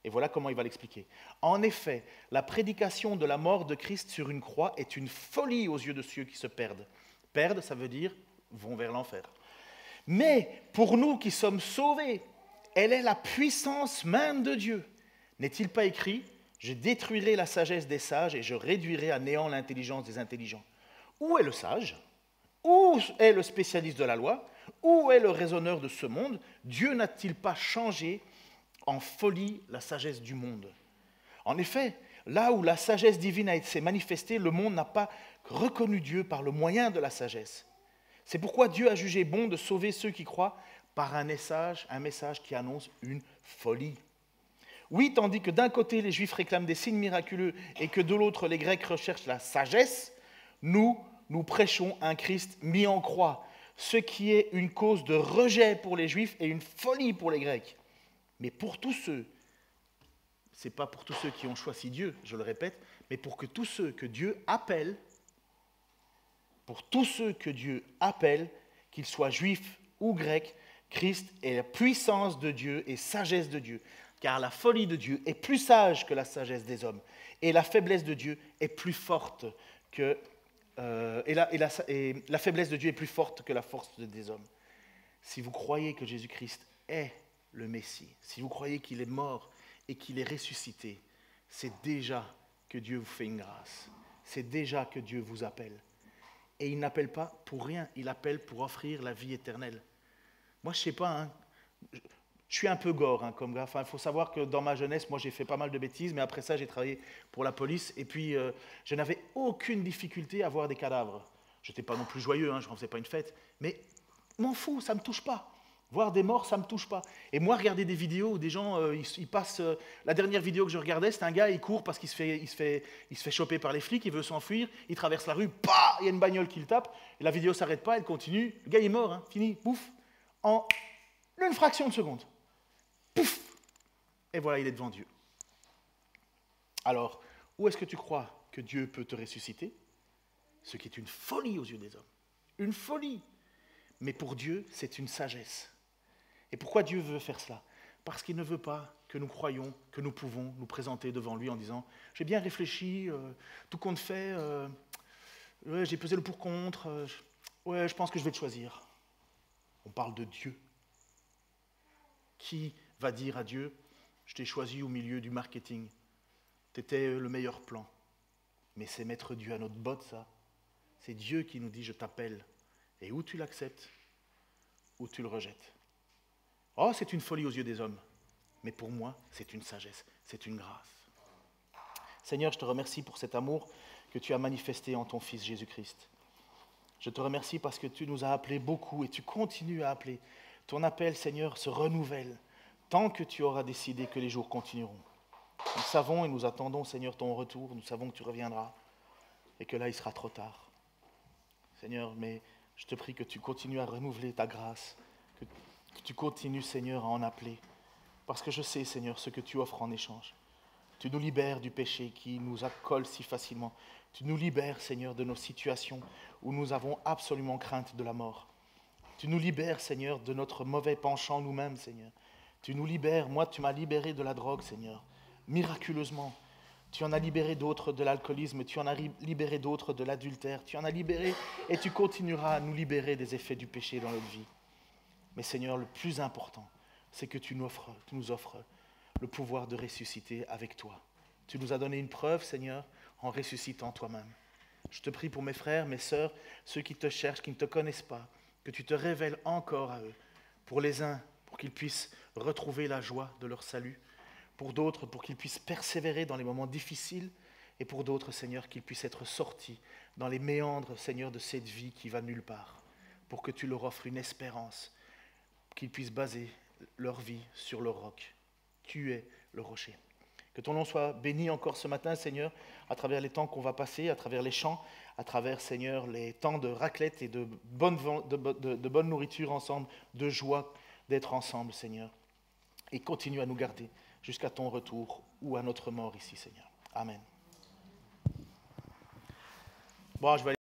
Et voilà comment il va l'expliquer. En effet, la prédication de la mort de Christ sur une croix est une folie aux yeux de ceux qui se perdent. Perdre, ça veut dire vont vers l'enfer. Mais pour nous qui sommes sauvés, elle est la puissance même de Dieu. N'est-il pas écrit, je détruirai la sagesse des sages et je réduirai à néant l'intelligence des intelligents? Où est le sage? Où est le spécialiste de la loi? Où est le raisonneur de ce monde? Dieu n'a-t-il pas changé en folie la sagesse du monde? En effet, là où la sagesse divine a été manifestée, le monde n'a pas reconnu Dieu par le moyen de la sagesse. C'est pourquoi Dieu a jugé bon de sauver ceux qui croient par un message qui annonce une folie. Oui, tandis que d'un côté les Juifs réclament des signes miraculeux et que de l'autre les Grecs recherchent la sagesse, nous prêchons un Christ mis en croix, ce qui est une cause de rejet pour les Juifs et une folie pour les Grecs. Mais pour tous ceux, ce n'est pas pour tous ceux qui ont choisi Dieu, je le répète, mais pour que tous ceux que Dieu appelle, qu'ils soient juifs ou grecs, Christ est la puissance de Dieu et sagesse de Dieu. Car la folie de Dieu est plus sage que la sagesse des hommes, et la faiblesse de Dieu est plus forte que la faiblesse de Dieu est plus forte que la force des hommes. Si vous croyez que Jésus-Christ est le Messie, si vous croyez qu'il est mort et qu'il est ressuscité, c'est déjà que Dieu vous fait une grâce. C'est déjà que Dieu vous appelle. Et il n'appelle pas pour rien, il appelle pour offrir la vie éternelle. Moi, je ne sais pas, je suis un peu gore comme gars. Enfin, il faut savoir que dans ma jeunesse, moi, j'ai fait pas mal de bêtises, mais après ça, j'ai travaillé pour la police. Et puis, je n'avais aucune difficulté à voir des cadavres. Je n'étais pas non plus joyeux, je n'en faisais pas une fête. Mais m'en fous, ça ne me touche pas. Voir des morts, ça ne me touche pas. Et moi, regarder des vidéos où des gens, ils passent... la dernière vidéo que je regardais, c'est un gars, il court parce qu'il se fait choper par les flics, il veut s'enfuir, il traverse la rue, il y a une bagnole qui le tape, et la vidéo ne s'arrête pas, elle continue. Le gars, il est mort, fini, pouf, en une fraction de seconde. Pouf! Et voilà, il est devant Dieu. Alors, où est-ce que tu crois que Dieu peut te ressusciter? Ce qui est une folie aux yeux des hommes. Une folie. Mais pour Dieu, c'est une sagesse. Et pourquoi Dieu veut faire cela? Parce qu'il ne veut pas que nous croyions que nous pouvons nous présenter devant lui en disant « J'ai bien réfléchi, tout compte fait, j'ai pesé le pour-contre, je pense que je vais te choisir. » On parle de Dieu. Qui va dire à Dieu, je t'ai choisi au milieu du marketing, tu étais le meilleur plan. Mais c'est mettre Dieu à notre botte, ça. C'est Dieu qui nous dit, je t'appelle. Et ou tu l'acceptes, ou tu le rejettes. Oh, c'est une folie aux yeux des hommes. Mais pour moi, c'est une sagesse, c'est une grâce. Seigneur, je te remercie pour cet amour que tu as manifesté en ton Fils Jésus-Christ. Je te remercie parce que tu nous as appelés beaucoup et tu continues à appeler. Ton appel, Seigneur, se renouvelle tant que tu auras décidé que les jours continueront. Nous savons et nous attendons, Seigneur, ton retour. Nous savons que tu reviendras et que là, il sera trop tard. Seigneur, mais je te prie que tu continues à renouveler ta grâce, que tu continues, Seigneur, à en appeler. Parce que je sais, Seigneur, ce que tu offres en échange. Tu nous libères du péché qui nous accole si facilement. Tu nous libères, Seigneur, de nos situations où nous avons absolument crainte de la mort. Tu nous libères, Seigneur, de notre mauvais penchant nous-mêmes, Seigneur. Tu nous libères, moi, tu m'as libéré de la drogue, Seigneur, miraculeusement. Tu en as libéré d'autres de l'alcoolisme, tu en as libéré d'autres de l'adultère, tu en as libéré et tu continueras à nous libérer des effets du péché dans notre vie. Mais Seigneur, le plus important, c'est que tu nous offres le pouvoir de ressusciter avec toi. Tu nous as donné une preuve, Seigneur, en ressuscitant toi-même. Je te prie pour mes frères, mes sœurs, ceux qui te cherchent, qui ne te connaissent pas, que tu te révèles encore à eux. Pour les uns, pour qu'ils puissent retrouver la joie de leur salut. Pour d'autres, pour qu'ils puissent persévérer dans les moments difficiles. Et pour d'autres, Seigneur, qu'ils puissent être sortis dans les méandres, Seigneur, de cette vie qui va nulle part. Pour que tu leur offres une espérance, qu'ils puissent baser leur vie sur le roc. Tu es le rocher. Que ton nom soit béni encore ce matin, Seigneur, à travers les temps qu'on va passer, à travers les chants, à travers, Seigneur, les temps de raclette et de bonne nourriture ensemble, de joie d'être ensemble, Seigneur. Et continue à nous garder jusqu'à ton retour ou à notre mort ici, Seigneur. Amen. Bon, je vais aller